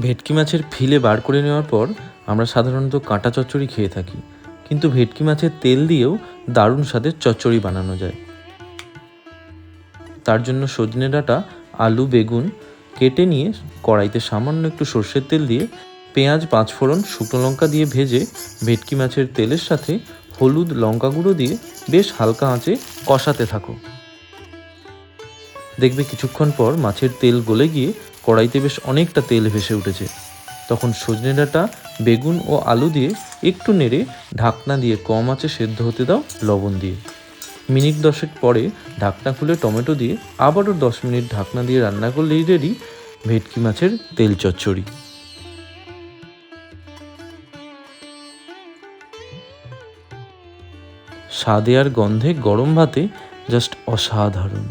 ভেটকি মাছের ফিলে বার করে নেওয়ার পর আমরা সাধারণত কাঁটা চচ্চড়ি খেয়ে থাকি, কিন্তু ভেটকি মাছের তেল দিয়েও দারুণ স্বাদের চচ্চড়ি বানানো যায়। তার জন্য সজনে ডাঁটা, আলু, বেগুন কেটে নিয়ে কড়াইতে সামান্য একটু সর্ষের তেল দিয়ে পেঁয়াজ, পাঁচফোড়ন, শুকনো লঙ্কা দিয়ে ভেজে ভেটকি মাছের তেলের সাথে হলুদ, লঙ্কা গুঁড়ো দিয়ে বেশ হালকা আঁচে কষাতে থাকো। দেখবে কিছুক্ষণ পর মাছের তেল গলে গিয়ে কড়াইতে বেশ অনেকটা তেল ভেসে উঠেছে। তখন সজনে ডাঁটা, বেগুন ও আলু দিয়ে একটু নেড়ে ঢাকনা দিয়ে কম আঁচে সেদ্ধ হতে দাও লবণ দিয়ে। মিনিট 10 পরে ঢাকনা খুলে টমেটো দিয়ে আবারও 10 মিনিট ঢাকনা দিয়ে রান্না করলেই রেডি ভেটকি মাছের তেল চচ্চড়ি। স্বাদে আর গন্ধে গরম ভাতে জাস্ট অসাধারণ।